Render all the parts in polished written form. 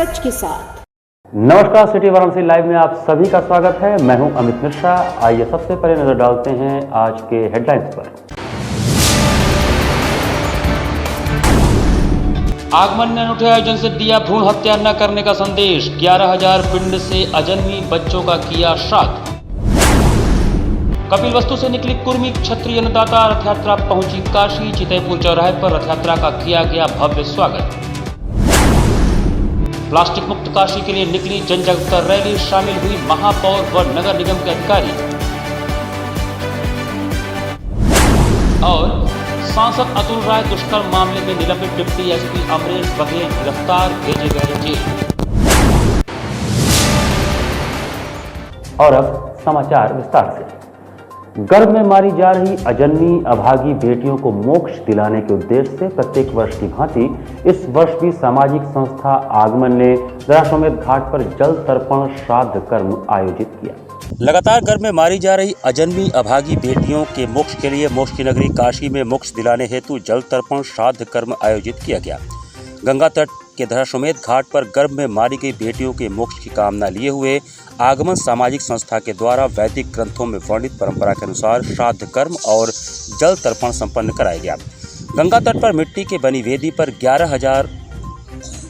सच के साथ। नमस्कार, सिटी वाराणसी लाइव में आप सभी का स्वागत है। मैं हूं अमित मिश्रा। आइए सबसे पहले नजर डालते हैं आज के हेडलाइंस पर। आगमन ने अनूठे आयोजन से दिया भ्रूण हत्या न करने का संदेश। 11,000 पिंड से अजन्मी बच्चों का किया श्राद्ध। कपिलवस्तु से निकली कुर्मी क्षत्रिय अन्नदाता रथ यात्रा पहुंची काशी। चितैपुर चौराहे पर रथ यात्रा का किया गया भव्य स्वागत। प्लास्टिक मुक्त काशी के लिए निकली जन जागरूकता रैली, शामिल हुई महापौर व नगर निगम के अधिकारी। और सांसद अतुल राय दुष्कर्म मामले में निलंबित डिप्टी एसपी अमरेश बघेल गिरफ्तार, भेजे गए जेल। और अब समाचार विस्तार से। गर्भ में मारी जा रही अजन्मी अभागी बेटियों को मोक्ष दिलाने के उद्देश्य से प्रत्येक वर्ष की भांति इस वर्ष भी सामाजिक संस्था आगमन ने दशाश्वमेध घाट पर जल तर्पण श्राद्ध कर्म आयोजित किया। लगातार गर्भ में मारी जा रही अजन्मी अभागी बेटियों के मोक्ष के लिए मोक्ष की नगरी काशी में मोक्ष दिलाने हेतु जल तर्पण श्राद्ध कर्म आयोजित किया गया। गंगा तट के दशाश्वमेध घाट पर गर्भ में मारी गई बेटियों के मोक्ष की कामना लिए हुए आगमन सामाजिक संस्था के द्वारा वैदिक ग्रंथों में वर्णित परंपरा के अनुसार श्राद्ध कर्म और जल तर्पण संपन्न कराया गया। गंगा तट पर मिट्टी के बनी वेदी पर 11,000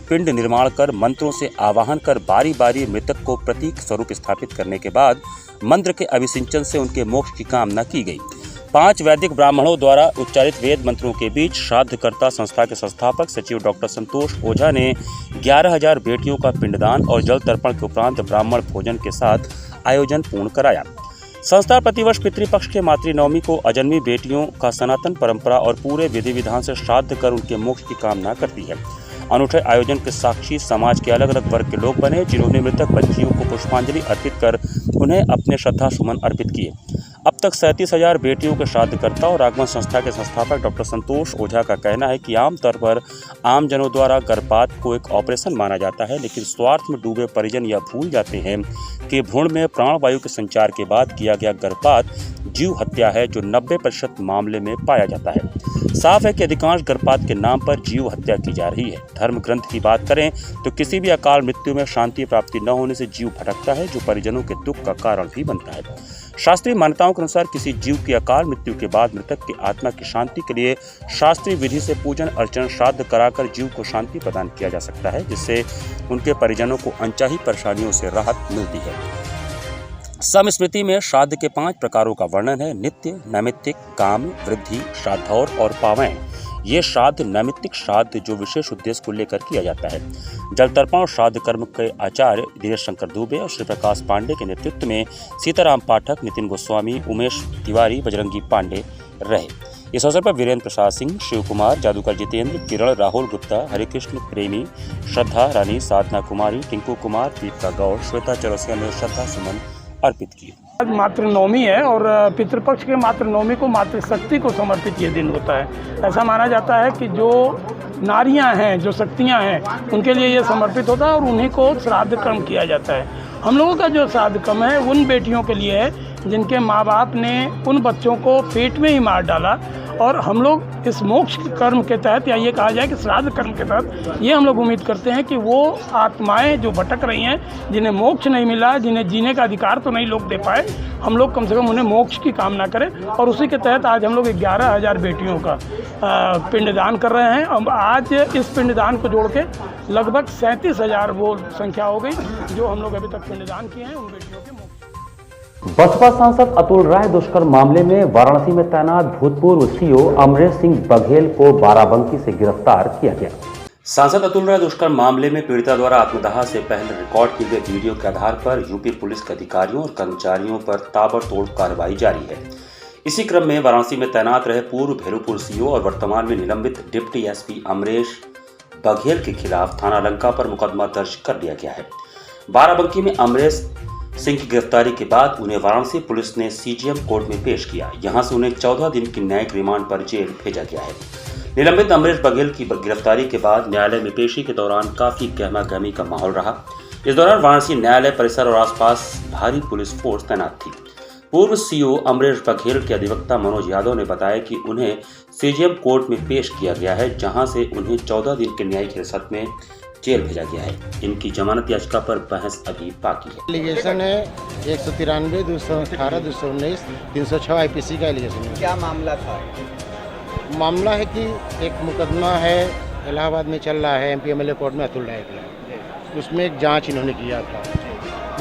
पिंड निर्माण कर मंत्रों से आवाहन कर बारी बारी मृतक को प्रतीक स्वरूप स्थापित करने के बाद मंत्र के अभिसिंचन से उनके मोक्ष की कामना की गई। 5 वैदिक ब्राह्मणों द्वारा उच्चारित वेद मंत्रों के बीच श्राद्धकर्ता संस्था के संस्थापक सचिव डॉक्टर संतोष ओझा ने 11,000 बेटियों का पिंडदान और जल तर्पण के उपरांत ब्राह्मण भोजन के साथ आयोजन पूर्ण कराया। संस्था प्रतिवर्ष पितृपक्ष के मातृनवमी को अजन्मी बेटियों का सनातन परंपरा और पूरे विधि विधान से श्राद्ध कर उनके मोक्ष की कामना करती है। अनूठे आयोजन के साक्षी समाज के अलग अलग वर्ग के लोग बने, जिन्होंने मृतक बच्चियों को पुष्पांजलि अर्पित कर उन्हें अपने श्रद्धा सुमन अर्पित किए। अब तक 37,000 बेटियों के श्राद्धकर्ता और आगमन संस्था के संस्थापक डॉक्टर संतोष ओझा का कहना है कि आमतौर पर आमजनों द्वारा गर्भपात को एक ऑपरेशन माना जाता है, लेकिन स्वार्थ में डूबे परिजन यह भूल जाते हैं कि भ्रूण में प्राणवायु के संचार के बाद किया गया गर्भपात जीव हत्या है, जो 90% मामले में पाया जाता है। साफ है कि अधिकांश गर्भपात के नाम पर जीव हत्या की जा रही है। धर्म ग्रंथ की बात करें तो किसी भी अकाल मृत्यु में शांति प्राप्ति न होने से जीव भटकता है, जो परिजनों के दुख का कारण भी बनता है। शास्त्रीय मान्यताओं के अनुसार किसी जीव की अकाल मृत्यु के बाद मृतक की आत्मा की शांति के लिए शास्त्रीय विधि से पूजन अर्चन श्राद्ध कराकर जीव को शांति प्रदान किया जा सकता है, जिससे उनके परिजनों को अनचाही परेशानियों से राहत मिलती है। समस्मृति में श्राद्ध के 5 प्रकारों का वर्णन है: नित्य, नैमित्तिक, काम, वृद्धि, श्राद्धौर और पावैन। ये श्राद्ध नैमित्तिक श्राद्ध जो विशेष उद्देश्य को लेकर किया जाता है। जल तर्पण और श्राद्ध कर्म के आचार्य दिनेश शंकर दुबे और श्री प्रकाश पांडे के नेतृत्व में सीताराम पाठक, नितिन गोस्वामी, उमेश तिवारी, बजरंगी पांडे रहे। इस अवसर पर वीरेंद्र प्रसाद सिंह, शिव कुमार, जादूकर जितेंद्र, किरण, राहुल गुप्ता, हरिकृष्ण प्रेमी, श्रद्धा रानी, साधना कुमारी, टिंकू कुमार, दीपिका गौड़, श्वेता चौरसिया ने श्रद्धा सुमन अर्पित किए। आज मातृनवमी है और पितृपक्ष के मातृनवमी को मातृशक्ति को समर्पित ये दिन होता है। ऐसा माना जाता है कि जो नारियां हैं, जो शक्तियां हैं, उनके लिए ये समर्पित होता है और उन्हीं को श्राद्ध कर्म किया जाता है। हम लोगों का जो श्राद्ध कर्म है उन बेटियों के लिए है जिनके माँ बाप ने उन बच्चों को पेट में ही मार डाला, और हम लोग इस मोक्ष कर्म के तहत, या ये कहा जाए कि श्राद्ध कर्म के तहत, ये हम लोग उम्मीद करते हैं कि वो आत्माएं जो भटक रही हैं, जिन्हें मोक्ष नहीं मिला, जिन्हें जीने का अधिकार तो नहीं लोग दे पाए, हम लोग कम से कम उन्हें मोक्ष की कामना करें। और उसी के तहत आज हम लोग 11,000 बेटियों का पिंडदान कर रहे हैं। अब आज इस पिंडदान को जोड़ के लगभग 37,000 वो संख्या हो गई जो हम लोग अभी तक पिंडदान किए हैं उन बेटियों के मोक्ष। बसपा सांसद अतुल राय दुष्कर्म मामले में वाराणसी में तैनात भूतपूर्व सीओ अमरेश सिंह बघेल को बाराबंकी से गिरफ्तार किया गया। सांसद अतुल राय दुष्कर्म मामले में पीड़िता द्वारा आत्मदाह से पहले रिकॉर्ड की गई वीडियो के आधार पर यूपी पुलिस के अधिकारियों और कर्मचारियों पर ताबड़तोड़ कार्रवाई जारी है। इसी क्रम में वाराणसी में तैनात रहे पूर्व भेरूपुर सीओ और वर्तमान में निलंबित डिप्टी एसपी अमरेश बघेल के खिलाफ थाना लंका पर मुकदमा दर्ज कर लिया गया है। बाराबंकी में अमरेश सिंह की गिरफ्तारी के बाद उन्हें वाराणसी पुलिस ने सीजीएम कोर्ट में पेश किया। यहां से उन्हें 14 दिन की न्यायिक रिमांड पर जेल भेजा गया है। निलंबित अमरेश बघेल की गिरफ्तारी के बाद न्यायालय में पेशी के दौरान काफी गहमा-गहमी का माहौल रहा। इस दौरान वाराणसी न्यायालय परिसर और आसपास भारी पुलिस फोर्स तैनात थी। पूर्व सीओ अमरेश बघेल के अधिवक्ता मनोज यादव ने बताया कि उन्हें सीजीएम कोर्ट में पेश किया गया है, जहां से उन्हें 14 दिन के न्यायिक हिरासत में जेल भेजा गया है। इनकी जमानत याचिका पर बहस अभी बाकी है। एलिगेशन है 193, 218, 219, 306 आईपीसी का एलिगेशन है। क्या मामला था? मामला है कि एक मुकदमा है इलाहाबाद में चल रहा है, एमपीएमएलए कोर्ट में अतुल राय का। उसमें एक जांच इन्होंने किया था,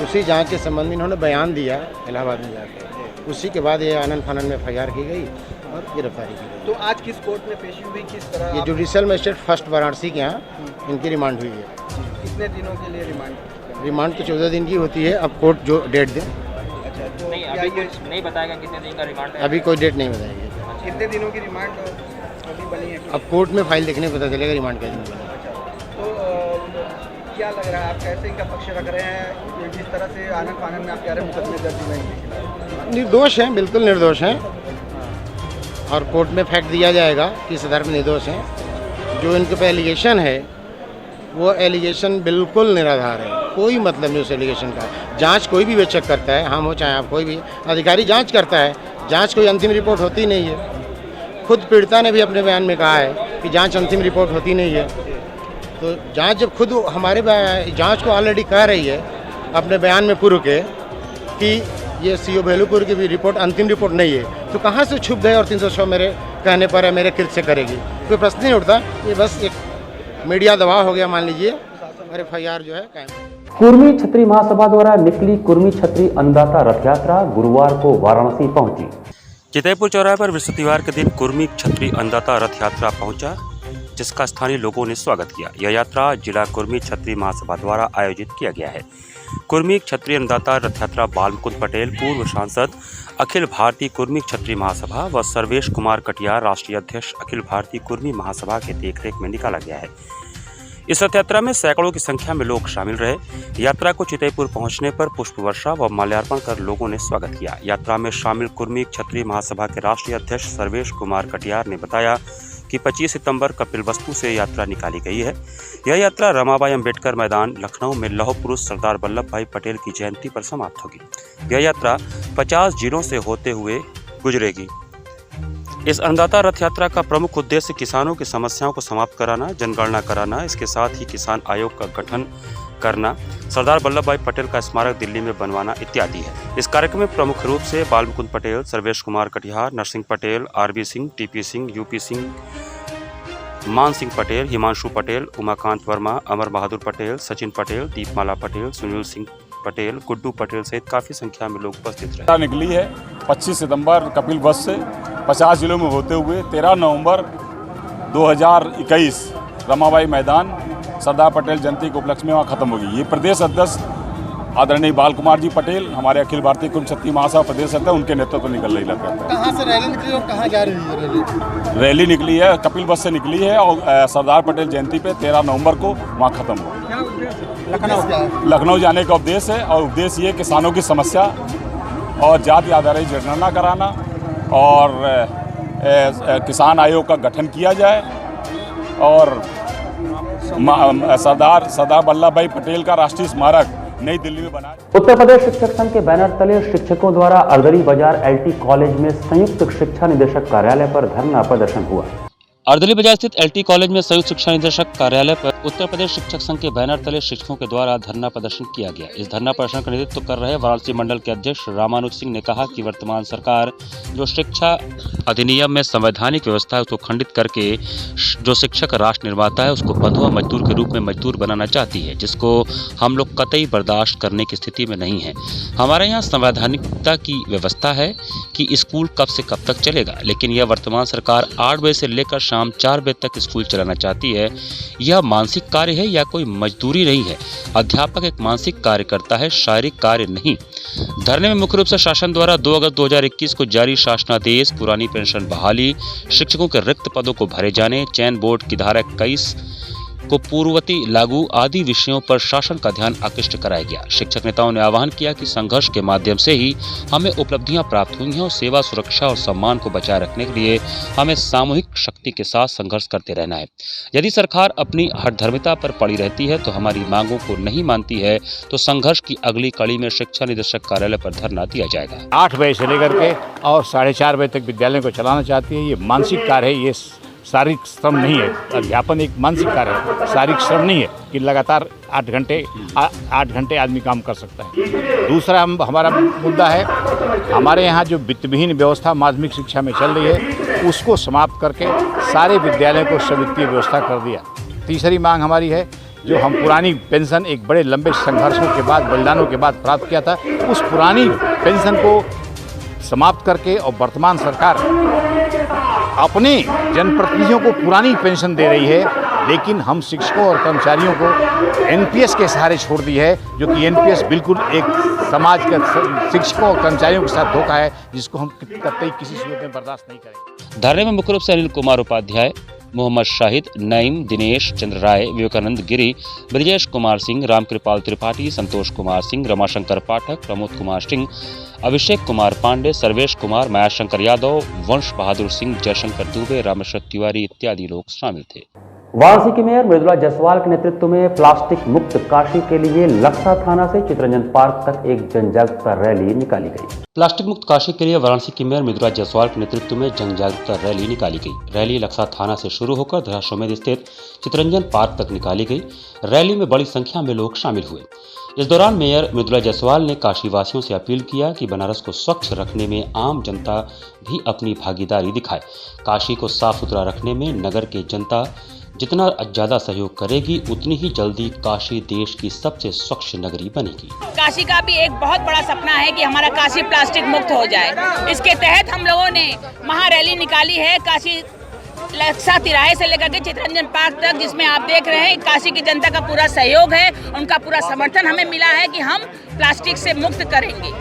उसी जांच के संबंध में इन्होंने बयान दिया इलाहाबाद में जाकर। उसी के बाद ये आनन फानन में एफआईआर की गई और गिरफ्तारी की गई। तो आज किस कोर्ट में पेशी हुई, किस तरह? ये जुडिशियल मजिस्ट्रेट फर्स्ट वाराणसी के यहाँ इनकी रिमांड हुई है। कितने दिनों के लिए रिमांड? रिमांड तो 14 दिन की होती है, अब कोर्ट जो डेट दे। अच्छा, तो नहीं, क्या अभी ये कुछ नहीं बताएगा कितने दिन का रिमांड है? अभी कोई डेट नहीं बताएगी। कितने दिनों की रिमांड अभी बनी है? अब कोर्ट में फाइल देखने पता चलेगा रिमांड का दिन बना। तो क्या लग रहा है, आप कैसे इनका पक्ष रख रहे हैं? जिस तरह से आनन फानन में आप कह रहे हैं मुकदमे दर्ज हुए हैं, निर्दोष हैं, बिल्कुल निर्दोष हैं और कोर्ट में फैक्ट दिया जाएगा किस आधार पर निर्दोष हैं। जो इनके पे एलिगेशन है वो एलिगेशन बिल्कुल निराधार है, कोई मतलब नहीं उस एलिगेशन का। जांच कोई भी चेक करता है, हम हो चाहे आप, कोई भी अधिकारी जांच करता है, जांच कोई अंतिम रिपोर्ट होती नहीं है। खुद पीड़िता ने भी अपने बयान में कहा है कि जांच अंतिम रिपोर्ट होती नहीं है। तो जांच जब खुद हमारे जांच को ऑलरेडी कह रही है अपने बयान में पूर्व के कि ये सीओ भेलूपुर की भी रिपोर्ट अंतिम रिपोर्ट नहीं है, तो कहाँ से छुप गए और 306 मेरे कहने पर है मेरे कृत्य से करेगी? कोई प्रश्न नहीं उठता। ये बस एक मीडिया दबाव हो गया मान लीजिए, और एफआईआर जो है कायम। कुर्मी छत्री महासभा द्वारा निकली कुर्मी छत्री अन्नदाता रथ यात्रा गुरुवार को वाराणसी पहुंची। चितैपुर चौराहे पर बृहस्पतिवार के दिन कुर्मी छत्री अन्नदाता रथ यात्रा पहुंचा, जिसका स्थानीय लोगों ने स्वागत किया। यह यात्रा जिला कुर्मी छत्री महासभा द्वारा आयोजित किया गया है। कुर्मी क्षत्रिय अन्नदाता रथ यात्रा बालमुकुंद पटेल, पूर्व सांसद, अखिल भारतीय कुर्मी क्षत्रिय महासभा व सर्वेश कुमार कटियार, राष्ट्रीय अध्यक्ष, अखिल भारतीय कुर्मी महासभा के देखरेख में निकाला गया है। इस रथ यात्रा में सैकड़ों की संख्या में लोग शामिल रहे। यात्रा को चितैपुर पहुंचने पर पुष्प वर्षा व माल्यार्पण कर लोगों ने स्वागत किया। यात्रा में शामिल कुर्मी क्षत्रिय महासभा के राष्ट्रीय अध्यक्ष सर्वेश कुमार कटियार ने बताया कि 25 सितंबर कपिलवस्तु से यात्रा निकाली गई है। यह यात्रा रमाबाई अंबेडकर मैदान लखनऊ में लौह पुरुष सरदार वल्लभ भाई पटेल की जयंती पर समाप्त होगी। यह यात्रा 50 जिलों से होते हुए गुजरेगी। इस अन्नदाता रथ यात्रा का प्रमुख उद्देश्य किसानों की समस्याओं को समाप्त कराना, जनगणना कराना, इसके साथ ही किसान आयोग का गठन करना, सरदार वल्लभ भाई पटेल का स्मारक दिल्ली में बनवाना इत्यादि है। इस कार्यक्रम में प्रमुख रूप से Balmukund Patel, Sarvesh Kumar Katihar, Narsingh Patel, R B Singh, T P Singh, U P Singh, Maan Singh Patel, Himanshu Patel, Umakant Verma, Amar Bahadur Patel, Sachin Patel, दीपमाला पटेल, सुनील सिंह पटेल, गुड्डू पटेल सहित काफी संख्या में लोग उपस्थित रहे। निकली है 25 सितंबर कपिलवस्तु से 50 जिलों में होते हुए 13 नवंबर 2021 रमाबाई मैदान सरदार पटेल जयंती के उपलक्ष्य में वहाँ खत्म होगी। ये प्रदेश अध्यक्ष आदरणीय बाल कुमार जी पटेल, हमारे अखिल भारतीय कुर्मी क्षत्रिय महासभा प्रदेश अध्यक्ष, उनके नेतृत्व में निकल रही है। कहाँ से रैली निकली और कहाँ जा रही है रैली? रैली निकली है कपिलवस्तु से निकली है और सरदार पटेल जयंती पे 13 नवंबर को वहाँ खत्म होगी। लखनऊ जाने का उद्देश्य है और उद्देश्य ये किसानों की समस्या और जाति आधारित जनगणना कराना और किसान आयोग का गठन किया जाए और सरदार वल्लभ भाई पटेल का राष्ट्रीय स्मारक नई दिल्ली में बना। उत्तर प्रदेश शिक्षक संघ के बैनर तले शिक्षकों द्वारा अर्दली बाजार एलटी कॉलेज में संयुक्त शिक्षा निदेशक कार्यालय पर धरना प्रदर्शन हुआ। अर्दली बाजार स्थित एलटी कॉलेज में संयुक्त शिक्षा निदेशक कार्यालय पर उत्तर प्रदेश शिक्षक संघ के बैनर तले शिक्षकों के द्वारा धरना प्रदर्शन किया गया। इस धरना प्रदर्शन का नेतृत्व कर रहे वाराणसी मंडल के अध्यक्ष रामानुज सिंह ने कहा कि वर्तमान सरकार जो शिक्षा अधिनियम में संवैधानिक व्यवस्था है उसको खंडित करके जो शिक्षक राष्ट्र निर्माता है उसको बंधुआ मजदूर के रूप में मजदूर बनाना चाहती है, जिसको हम लोग कतई बर्दाश्त करने की स्थिति में नहीं है। हमारे यहाँ संवैधानिकता की व्यवस्था है कि स्कूल कब से कब तक चलेगा, लेकिन यह वर्तमान सरकार 8 बजे से लेकर शाम 4 बजे तक स्कूल चलाना चाहती है। यह मानसिक कार्य है या कोई मजदूरी नहीं है। अध्यापक एक मानसिक कार्य करता है, शारीरिक कार्य नहीं। धरने में मुख्य रूप से शासन द्वारा 2 अगस्त 2021 को जारी शासनादेश, पुरानी पेंशन बहाली, शिक्षकों के रिक्त पदों को भरे जाने, चयन बोर्ड की धारा 21 को पूर्ववती लागू आदि विषयों पर शासन का ध्यान आकृष्ट कराया गया। शिक्षक नेताओं ने आह्वान किया कि संघर्ष के माध्यम से ही हमें उपलब्धियां प्राप्त हुई हैं और सेवा, सुरक्षा और सम्मान को बचाए रखने के लिए हमें सामूहिक शक्ति के साथ संघर्ष करते रहना है। यदि सरकार अपनी हठधर्मिता पर पड़ी रहती है तो हमारी मांगों को नहीं मानती है तो संघर्ष की अगली कड़ी में शिक्षा निदेशक कार्यालय पर धरना दिया जाएगा। 8 बजे से लेकर के और 4:30 बजे तक विद्यालय को चलाना चाहती है। ये मानसिक कार्य है, ये शारीरिक श्रम नहीं है। अध्यापन एक मानसिक कार्य है, शारीरिक श्रम नहीं है कि लगातार 8 घंटे आदमी काम कर सकता है। दूसरा हमारा मुद्दा है, हमारे यहाँ जो वित्तविहीन व्यवस्था माध्यमिक शिक्षा में चल रही है उसको समाप्त करके सारे विद्यालयों को सवित्तीय व्यवस्था कर दिया। तीसरी मांग हमारी है, जो हम पुरानी पेंशन एक बड़े लंबे संघर्षों के बाद, बलिदानों के बाद प्राप्त किया था, उस पुरानी पेंशन को समाप्त करके और वर्तमान सरकार अपने जनप्रतिनिधियों को पुरानी पेंशन दे रही है, लेकिन हम शिक्षकों और कर्मचारियों को एनपीएस के सहारे छोड़ दी है, जो कि एनपीएस बिल्कुल एक समाज के शिक्षकों और कर्मचारियों के साथ धोखा है, जिसको हम कतई किसी सूरत में बर्दाश्त नहीं करेंगे। धरने में मुख्य रूप से अनिल कुमार उपाध्याय, मोहम्मद शाहिद, नईम, दिनेश चंद्र राय, विवेकानंद गिरी, ब्रजेश कुमार सिंह, रामकृपाल त्रिपाठी, संतोष कुमार सिंह, रमाशंकर पाठक, प्रमोद कुमार सिंह, अभिषेक कुमार पांडे, सर्वेश कुमार, मायाशंकर यादव, वंश बहादुर सिंह, जयशंकर दुबे, रामेश्वर तिवारी इत्यादि लोग शामिल थे। वाराणसी की मेयर मृदुला जायसवाल के नेतृत्व में प्लास्टिक मुक्त काशी के लिए लक्सा थाना से चित्तरंजन पार्क तक एक जन जागरूकता रैली निकाली गई। प्लास्टिक मुक्त काशी के लिए वाराणसी की मेयर मृदुला जायसवाल के नेतृत्व में जन जागरूकता रैली निकाली गई। रैली लक्सा थाना से शुरू होकर धरासोमेध स्थित चित्तरंजन पार्क तक निकाली गई। रैली में बड़ी संख्या में लोग शामिल हुए। इस दौरान मेयर मृदुला जायसवाल ने काशी वासियों से अपील किया कि बनारस को स्वच्छ रखने में आम जनता भी अपनी भागीदारी दिखाए। काशी को साफ सुथरा रखने में नगर की जनता जितना ज्यादा सहयोग करेगी, उतनी ही जल्दी काशी देश की सबसे स्वच्छ नगरी बनेगी। काशी का भी एक बहुत बड़ा सपना है कि हमारा काशी प्लास्टिक मुक्त हो जाए। इसके तहत हम लोगों ने महारैली निकाली है काशी लक्सा तिराहे से लेकर के चित्तरंजन पार्क तक, जिसमें आप देख रहे हैं काशी की जनता का पूरा सहयोग है, उनका पूरा समर्थन हमें मिला है कि हम प्लास्टिक से मुक्त करेंगे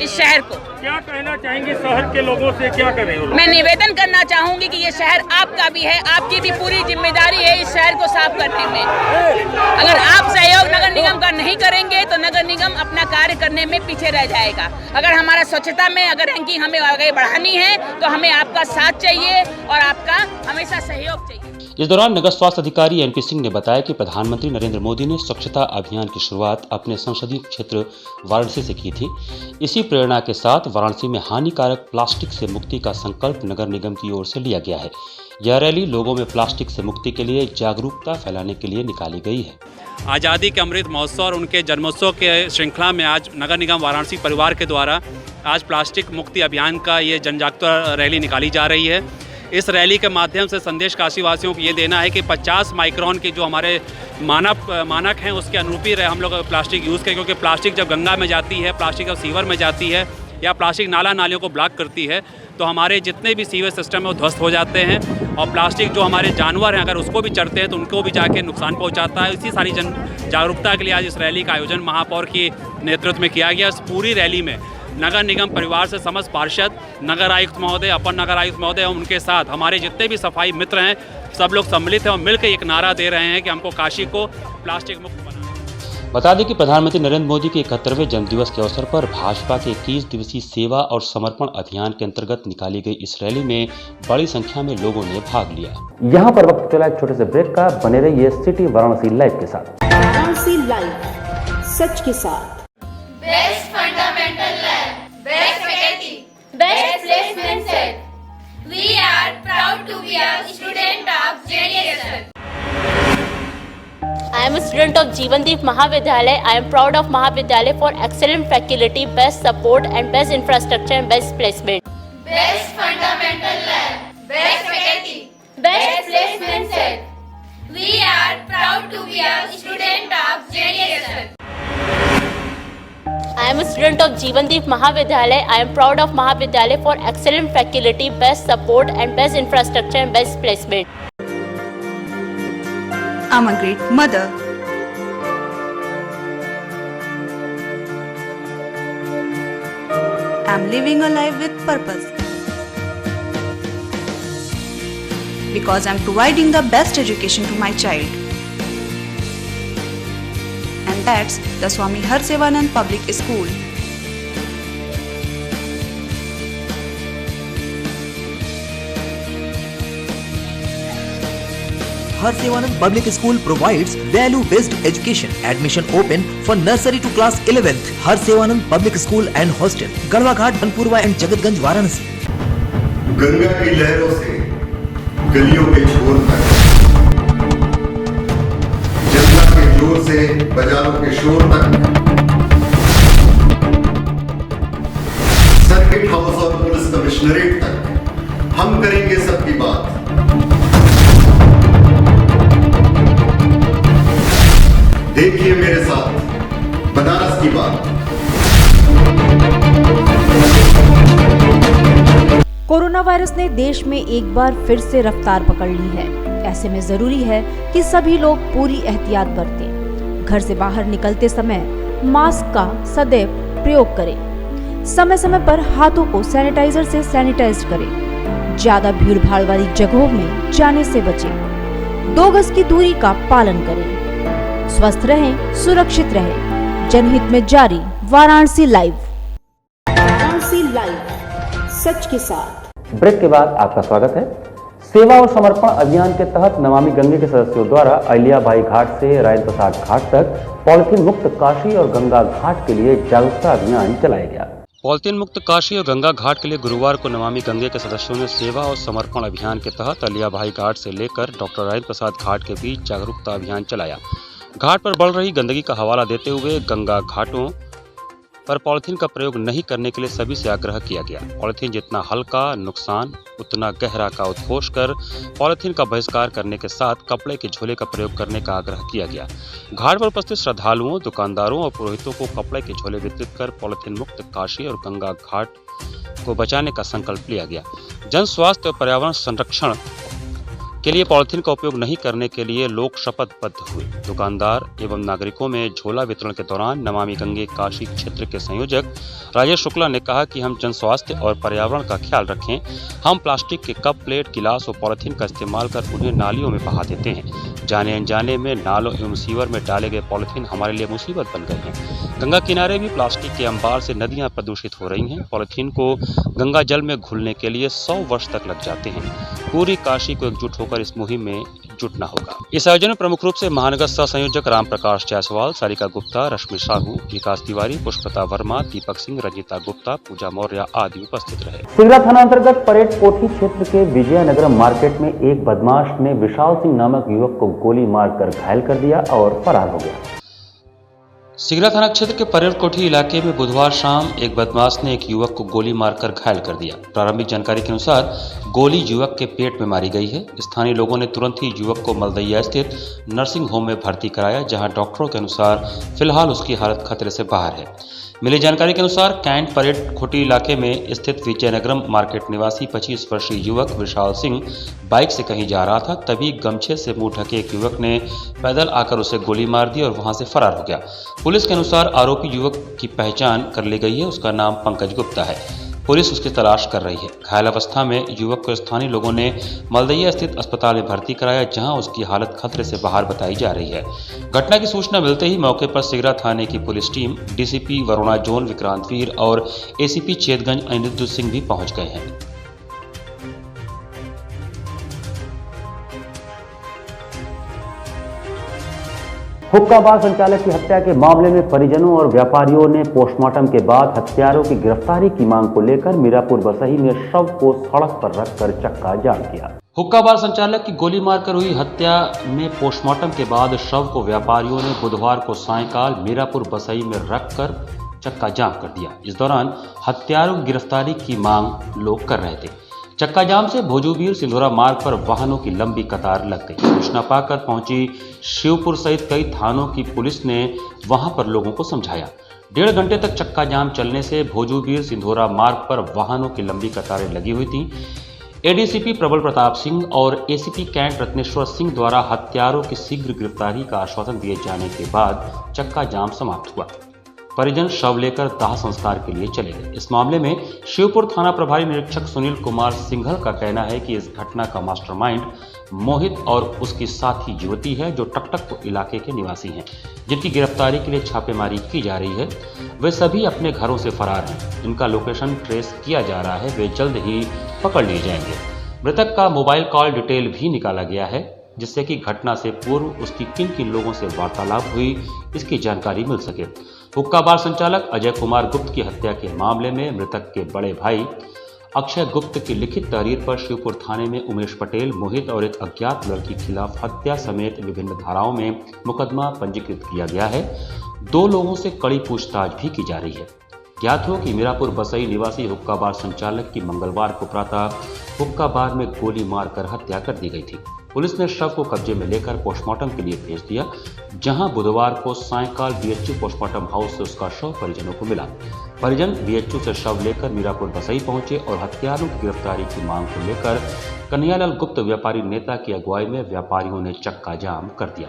इस शहर को। क्या कहना चाहेंगे शहर के लोगों से, क्या करें? मैं निवेदन करना चाहूंगी कि ये शहर आपका भी है, आपकी भी पूरी जिम्मेदारी है इस शहर को साफ करने में। अगर आप सहयोग नगर निगम का नहीं करेंगे तो नगर निगम अपना कार्य करने में पीछे रह जाएगा। अगर हमारा स्वच्छता में अगर रैंकिंग हमें आगे बढ़ानी है तो हमें आपका साथ चाहिए और आपका हमेशा सहयोग चाहिए। इस दौरान नगर स्वास्थ्य अधिकारी एनपी सिंह ने बताया कि प्रधानमंत्री नरेंद्र मोदी ने स्वच्छता अभियान की शुरुआत अपने संसदीय क्षेत्र वाराणसी से की थी। इसी प्रेरणा के साथ वाराणसी में हानिकारक प्लास्टिक से मुक्ति का संकल्प नगर निगम की ओर से लिया गया है। यह रैली लोगों में प्लास्टिक से मुक्ति के लिए जागरूकता फैलाने के लिए निकाली गई है। आज़ादी के अमृत महोत्सव और उनके जन्मोत्सव के श्रृंखला में आज नगर निगम वाराणसी परिवार के द्वारा आज प्लास्टिक मुक्ति अभियान का ये जन जागरूकता रैली निकाली जा रही है। इस रैली के माध्यम से संदेश काशीवासियों को ये देना है कि 50 माइक्रोन की जो हमारे मानक हैं उसके अनुरूप ही हम लोग प्लास्टिक यूज़ करें, क्योंकि प्लास्टिक जब गंगा में जाती है, प्लास्टिक जब सीवर में जाती है या प्लास्टिक नालियों को ब्लॉक करती है तो हमारे जितने भी सीवर सिस्टम है वो ध्वस्त हो जाते हैं। और प्लास्टिक जो हमारे जानवर हैं अगर उसको भी चढ़ते हैं तो उनको भी जाके नुकसान पहुंचाता है। इसी सारी जन जागरूकता के लिए आज इस रैली का आयोजन महापौर के नेतृत्व में किया गया। इस पूरी रैली में नगर निगम परिवार से समस्त पार्षद, नगर आयुक्त महोदय, अपर नगर आयुक्त महोदय और उनके साथ हमारे जितने भी सफाई मित्र हैं सब लोग सम्मिलित हैं और मिलकर एक नारा दे रहे हैं कि हमको काशी को प्लास्टिक मुक्त बनाना है। बता दें कि प्रधानमंत्री नरेंद्र मोदी के 71वें जन्मदिवस के अवसर पर भाजपा के 21 दिवसीय सेवा और समर्पण अभियान के अंतर्गत निकाली गई इस रैली में बड़ी संख्या में लोगों ने भाग लिया। यहाँ पर वक्त चला एक छोटे से ब्रेक का। बने रहिए सिटी वाराणसी लाइव के साथ। वाराणसी लाइव, सच के साथ। Best fundamental lab, best faculty, best placement set. We are proud to be a student of JDSL. I am a student of Jeevandeep Mahavidyalaya. I am proud of Mahavidyalaya for excellent faculty, best support and best infrastructure and best placement. Best fundamental lab, best faculty, best placement set. We are proud to be a student of JDSL. I am a student of Jeevandeep Mahavidyalaya. I am proud of Mahavidyalaya for excellent faculty, best support and best infrastructure and best placement. I'm a great mother. I'm living a life with purpose. Because I'm providing the best education to my child. And that's the Swami Harsevanand Public School. Harsevanand Public School provides value-based education. Admission open for nursery to class 11th. Harsevanand Public School and Hostel, Galwa Ghat, Banpurwa and Jagatganj, Varanasi. Ganga की लहरों से गलियों के छोर तक, जनता के जोर से बाजारों के शोर तक, सर्किट हाउस और पुलिस कमिश्नरेट तक हम करेंगे सबकी बात। देखिए मेरे साथ बनारस की बात। कोरोना वायरस ने देश में एक बार फिर से रफ्तार पकड़ ली है। ऐसे में जरूरी है कि सभी लोग पूरी एहतियात बरतें। घर से बाहर निकलते समय मास्क का सदैव प्रयोग करें। समय समय पर हाथों को सैनिटाइजर से सैनिटाइज करें। ज्यादा भीड़ भाड़ वाली जगहों में जाने से बचें। 2 गज की दूरी का पालन करें। स्वस्थ रहें, सुरक्षित रहें। जनहित में जारी वाराणसी लाइव। वाराणसी लाइव, सच के साथ। ब्रेक के बाद आपका स्वागत है। सेवा और समर्पण अभियान के तहत नमामि गंगे के सदस्यों द्वारा अहिल्याबाई घाट से राजेंद्र प्रसाद घाट तक पॉलिथीन मुक्त काशी और गंगा घाट के लिए जागरूकता अभियान चलाया गया। पॉलिथीन मुक्त काशी और गंगा घाट के लिए गुरुवार को नमामि गंगे के सदस्यों ने सेवा और समर्पण अभियान के तहत अहिल्याबाई घाट से लेकर डॉक्टर राजेंद्र प्रसाद घाट के बीच जागरूकता अभियान चलाया। घाट पर बढ़ रही गंदगी का हवाला देते हुए गंगा घाटों पर पॉलिथीन का प्रयोग नहीं करने के लिए सभी से आग्रह किया गया। पॉलिथीन जितना हल्का नुकसान उतना गहरा का उद्घोष कर पॉलिथीन का बहिष्कार करने के साथ कपड़े के झोले का प्रयोग करने का आग्रह किया गया। घाट पर उपस्थित श्रद्धालुओं, दुकानदारों और पुरोहितों को कपड़े के झोले वितरित कर पॉलिथीन मुक्त काशी और गंगा घाट को बचाने का संकल्प लिया गया। जन स्वास्थ्य और पर्यावरण संरक्षण के लिए पॉलिथीन का उपयोग नहीं करने के लिए लोग शपथबद्ध हुए। दुकानदार एवं नागरिकों में झोला वितरण के दौरान नमामि गंगे काशी क्षेत्र के संयोजक राजेश शुक्ला ने कहा कि हम जन स्वास्थ्य और पर्यावरण का ख्याल रखें। हम प्लास्टिक के कप, प्लेट, गिलास और पॉलिथीन का इस्तेमाल कर उन्हें नालियों में बहा देते हैं। जाने अनजाने में नालों एवं सीवर में डाले गए पॉलिथीन हमारे लिए मुसीबत बन गए हैं। गंगा किनारे भी प्लास्टिक के अंबार से नदियां प्रदूषित हो रही हैं। पॉलिथीन को गंगा जल में घुलने के लिए 100 वर्ष तक लग जाते हैं। पूरी काशी को एकजुट होकर इस मुहिम में जुटना होगा। इस आयोजन में प्रमुख रूप से महानगर सह संयोजक राम प्रकाश जायसवाल, सारिका गुप्ता, रश्मि साहू, विकास तिवारी, पुष्पता वर्मा, दीपक सिंह, रंजिता गुप्ता, पूजा मौर्य आदि उपस्थित रहे। सिगरा थाना अंतर्गत परेड कोठी क्षेत्र के विजयनगरम मार्केट में एक बदमाश ने विशाल सिंह नामक युवक को गोली मारकर घायल कर दिया और फरार हो गया। सिगरा थाना क्षेत्र के परेड कोठी इलाके में बुधवार शाम एक बदमाश ने एक युवक को गोली मारकर घायल कर दिया। प्रारंभिक जानकारी के अनुसार गोली युवक के पेट में मारी गई है। स्थानीय लोगों ने तुरंत ही युवक को मलदैया स्थित नर्सिंग होम में भर्ती कराया, जहां डॉक्टरों के अनुसार फिलहाल उसकी हालत खतरे से बाहर है। मिली जानकारी के अनुसार कैंट परेड कोठी इलाके में स्थित विजयनगरम मार्केट निवासी 25 वर्षीय युवक विशाल सिंह बाइक से कहीं जा रहा था। तभी गमछे से मुंह ढके एक युवक ने पैदल आकर उसे गोली मार दी और वहां से फरार हो गया। पुलिस के अनुसार आरोपी युवक की पहचान कर ली गई है। उसका नाम पंकज गुप्ता है। पुलिस उसकी तलाश कर रही है। घायल अवस्था में युवक को स्थानीय लोगों ने मलदैया स्थित अस्पताल में भर्ती कराया, जहां उसकी हालत खतरे से बाहर बताई जा रही है। घटना की सूचना मिलते ही मौके पर सिगरा थाने की police team, DCP Varuna zone Vikrant Veer और एसीपी चेतगंज अनिरुद्ध सिंह भी पहुंच गए हैं। हुक्का बार संचालक की हत्या के मामले में परिजनों और व्यापारियों ने पोस्टमार्टम के बाद हत्यारों की गिरफ्तारी की मांग को लेकर मीरापुर बसही में शव को सड़क पर रखकर चक्का जाम किया। हुक्का बार संचालक की गोली मारकर हुई हत्या में पोस्टमार्टम के बाद शव को व्यापारियों ने बुधवार को सायंकाल मीरापुर बसही में रखकर चक्का जाम कर दिया। इस दौरान हत्यारों की गिरफ्तारी की मांग लोग कर रहे थे। चक्का जाम से भोजूबीर सिंधोरा मार्ग पर वाहनों की लंबी कतार लग गई। सूचना पाकर पहुंची शिवपुर सहित कई थानों की पुलिस ने वहां पर लोगों को समझाया। 1.5 घंटे तक चक्का जाम चलने से भोजूबीर सिंधोरा मार्ग पर वाहनों की लंबी कतारें लगी हुई थीं। एडीसीपी प्रबल प्रताप सिंह और एसीपी कैंट रत्नेश्वर सिंह द्वारा हत्यारों की शीघ्र गिरफ्तारी का आश्वासन दिए जाने के बाद चक्का जाम समाप्त हुआ। परिजन शव लेकर दाह संस्कार के लिए चले गए। इस मामले में शिवपुर थाना प्रभारी निरीक्षक सुनील कुमार सिंघल का कहना है कि इस घटना का मास्टरमाइंड मोहित और उसकी साथी युवती है, जो टकटक इलाके के निवासी हैं, जिनकी गिरफ्तारी के लिए छापेमारी की जा रही है। वे सभी अपने घरों से फरार हैं। इनका लोकेशन ट्रेस किया जा रहा है। वे जल्द ही पकड़ लिए जाएंगे। मृतक का मोबाइल कॉल डिटेल भी निकाला गया है, जिससे कि घटना से पूर्व उसकी किन किन लोगों से वार्तालाप हुई, इसकी जानकारी मिल सके। हुक्का बार संचालक अजय कुमार गुप्त की हत्या के मामले में मृतक के बड़े भाई अक्षय गुप्त की लिखित तहरीर पर शिवपुर थाने में उमेश पटेल, मोहित और एक अज्ञात लड़की के खिलाफ हत्या समेत विभिन्न धाराओं में मुकदमा पंजीकृत किया गया है। 2 लोगों से कड़ी पूछताछ भी की जा रही है। ज्ञात हो कि मीरापुर बसई निवासी हुक्का बार संचालक की मंगलवार को प्रातः हुक्का बार में गोली मारकर हत्या कर दी गई थी। पुलिस ने शव को कब्जे में लेकर पोस्टमार्टम के लिए भेज दिया, जहां बुधवार को सायंकाल बीएचयू पोस्टमार्टम हाउस से उसका शव परिजनों को मिला। परिजन बीएचयू से शव लेकर मीरापुर बसई पहुंचे और हत्यारों की गिरफ्तारी की मांग को लेकर कन्हैयालाल गुप्त व्यापारी नेता की अगुवाई में व्यापारियों ने चक्का जाम कर दिया।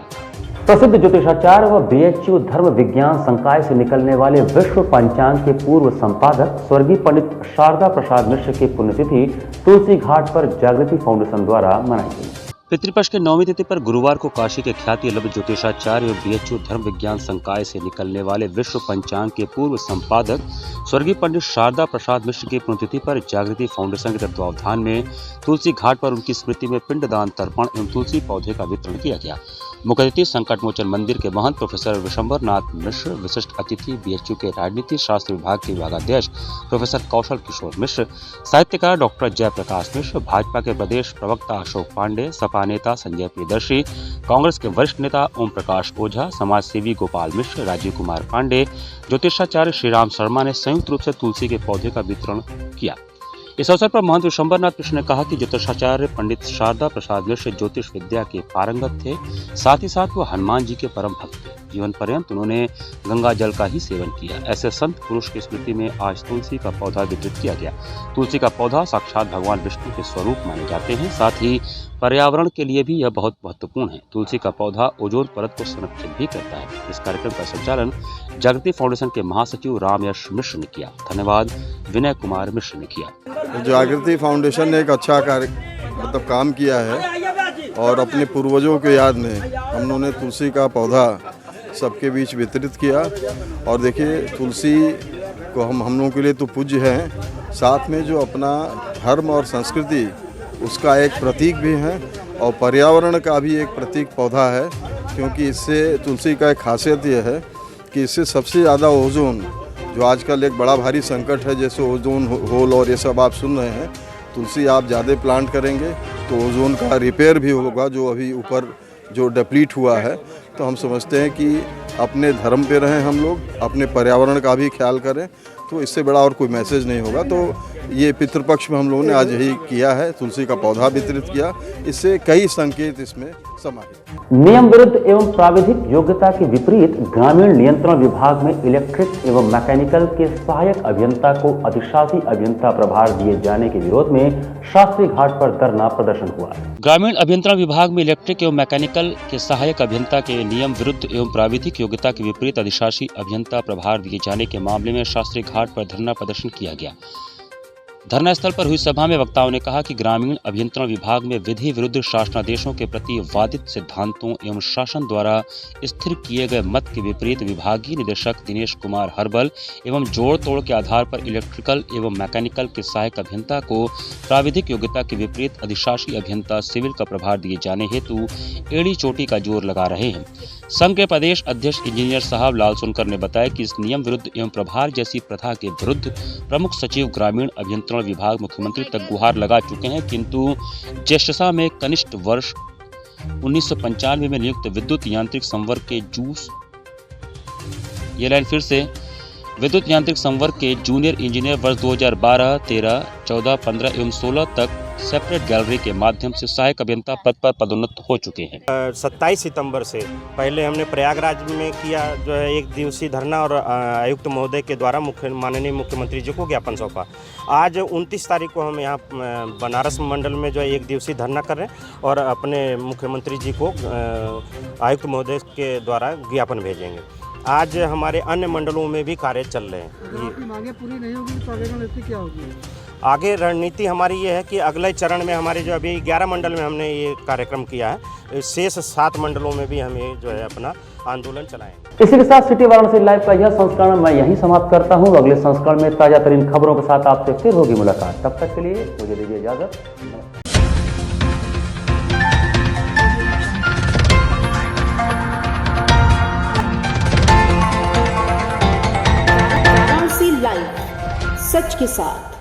प्रसिद्ध ज्योतिषाचार्य व बीएचयू धर्म विज्ञान संकाय से निकलने वाले विश्व पंचांग के पूर्व संपादक स्वर्गीय पंडित शारदा प्रसाद मिश्र की पुण्यतिथि तुलसी घाट पर जागृति फाउंडेशन द्वारा मनाई गई। पितृपक्ष के 9वीं तिथि पर गुरुवार को काशी के ख्याति लब्ध ज्योतिषाचार्य और बीएचयू धर्म विज्ञान संकाय से निकलने वाले विश्व पंचांग के पूर्व संपादक स्वर्गीय पंडित शारदा प्रसाद मिश्र की पुण्यतिथि पर जागृति फाउंडेशन के तत्वावधान में तुलसी घाट पर उनकी स्मृति में पिंडदान तर्पण एवं तुलसी पौधे का वितरण किया गया। मुख्य अतिथि संकट मोचन मंदिर के महंत प्रोफेसर विशंबर नाथ मिश्र, विशिष्ट अतिथि बीएचयू के राजनीति शास्त्र विभाग के विभागाध्यक्ष प्रोफेसर कौशल किशोर मिश्र, साहित्यकार डॉक्टर जयप्रकाश मिश्र, भाजपा के प्रदेश प्रवक्ता अशोक पांडे, सपा नेता संजय प्रियदर्शी, कांग्रेस के वरिष्ठ नेता ओम प्रकाश ओझा, समाज सेवी गोपाल मिश्र, राजीव कुमार पांडे, ज्योतिषाचार्य श्रीराम शर्मा ने संयुक्त रूप से तुलसी के पौधे का वितरण किया। इस अवसर पर महंत विशंबरनाथ मिश्र ने कहा कि ज्योतिषाचार्य पंडित शारदा प्रसाद मिश्र ज्योतिष विद्या के पारंगत थे, साथ ही साथ वो हनुमान जी के परम भक्त थे। जीवन पर्यंत उन्होंने गंगा जल का ही सेवन किया। ऐसे संत पुरुष की स्मृति में आज तुलसी का पौधा वितरित किया गया। तुलसी का पौधा साक्षात भगवान विष्णु के स्वरूप माने जाते हैं, साथ ही पर्यावरण के लिए भी यह बहुत महत्वपूर्ण है। तुलसी का पौधा ओजोन परत को संरक्षित भी करता है। इस कार्यक्रम का संचालन जागृति फाउंडेशन के महासचिव राम यश मिश्र ने किया। धन्यवाद विनय कुमार मिश्र ने किया। जागृति फाउंडेशन ने एक अच्छा काम किया है और अपने पूर्वजों के याद में हम लोगों ने तुलसी का पौधा सबके बीच वितरित किया। और देखिए, तुलसी को हम लोगों के लिए तो पूज्य है, साथ में जो अपना धर्म और संस्कृति उसका एक प्रतीक भी है और पर्यावरण का भी एक प्रतीक पौधा है, क्योंकि इससे तुलसी का एक खासियत यह है कि इससे सबसे ज़्यादा ओजोन, जो आजकल एक बड़ा भारी संकट है, जैसे ओजोन होल और ये सब आप सुन रहे हैं, तुलसी आप ज़्यादा प्लांट करेंगे तो ओजोन का रिपेयर भी होगा, जो अभी ऊपर जो डिप्लीट हुआ है। तो हम समझते हैं कि अपने धर्म पे रहें, हम लोग अपने पर्यावरण का भी ख्याल करें, तो इससे बड़ा और कोई मैसेज नहीं होगा। तो ये पितृपक्ष में हम लोगों ने आज यही किया है, तुलसी का पौधा वितरित किया। इससे कई संकेत इसमें समाहित। नियम विरुद्ध एवं प्राविधिक योग्यता के विपरीत ग्रामीण नियंत्रण विभाग में इलेक्ट्रिक एवं मैकेनिकल के सहायक अभियंता को अधिशासी अभियंता प्रभार दिए जाने के विरोध में शास्त्री घाट पर धरना प्रदर्शन हुआ। ग्रामीण अभियंत्रण विभाग में इलेक्ट्रिक एवं मैकेनिकल के सहायक अभियंता के नियम विरुद्ध एवं प्राविधिक योग्यता के विपरीत अधिशासी अभियंता प्रभार दिए जाने के मामले में शास्त्री घाट पर धरना प्रदर्शन किया गया। धरना स्थल पर हुई सभा में वक्ताओं ने कहा कि ग्रामीण अभियंत्रण विभाग में विधि विरुद्ध शासनादेशों के प्रति वादित सिद्धांतों एवं शासन द्वारा स्थिर किए गए मत के विपरीत विभागीय निदेशक दिनेश कुमार हर्बल एवं जोड़ तोड़ के आधार पर इलेक्ट्रिकल एवं मैकेनिकल के सहायक अभियंता को प्राविधिक योग्यता के विपरीत अधिशासी अभियंता सिविल का प्रभार दिए जाने हेतु एड़ी चोटी का जोर लगा रहे हैं। संघ के प्रदेश अध्यक्ष इंजीनियर साहब लाल सोनकर ने बताया कि इस नियम विरुद्ध एवं प्रभार जैसी प्रथा के विरुद्ध प्रमुख सचिव ग्रामीण अभियंत्रण विभाग मुख्यमंत्री तक गुहार लगा चुके हैं, किंतु ज्येष्ठता में कनिष्ठ वर्ष 1995 में नियुक्त विद्युत यांत्रिक संवर्ग के विद्युत यांत्रिक संवर्ग के जूनियर इंजीनियर वर्ष 2012, 13, 14, 15 एवं 16 तक सेपरेट गैलरी के माध्यम से सहायक अभियंता पद पर पदोन्नत हो चुके हैं। 27 सितंबर से पहले हमने प्रयागराज में किया जो है एक दिवसीय धरना और आयुक्त महोदय के द्वारा माननीय मुख्यमंत्री जी को ज्ञापन सौंपा। आज 29 तारीख को हम यहाँ बनारस मंडल में जो है एक दिवसीय धरना कर रहे हैं और अपने मुख्यमंत्री जी को आयुक्त महोदय के द्वारा ज्ञापन भेजेंगे। आज हमारे अन्य मंडलों में भी कार्य चल रहे हैं। आपकी मांगे पूरी नहीं होगी तो आगे रणनीति क्या होगी? आगे रणनीति हमारी ये है कि अगले चरण में हमारे जो अभी 11 मंडल में हमने ये कार्यक्रम किया है, शेष 7 मंडलों में भी हम ये जो है अपना आंदोलन चलाएंगे। इसी के साथ सिटी वाराणसी लाइव का यह संस्करण मैं यहीं समाप्त करता हूं। अगले संस्करण में ताजा तरीन खबरों के साथ आपसे फिर होगी मुलाकात। तब तक के लिए मुझे दीजिए इजाजत। वाराणसी लाइव, सच के साथ।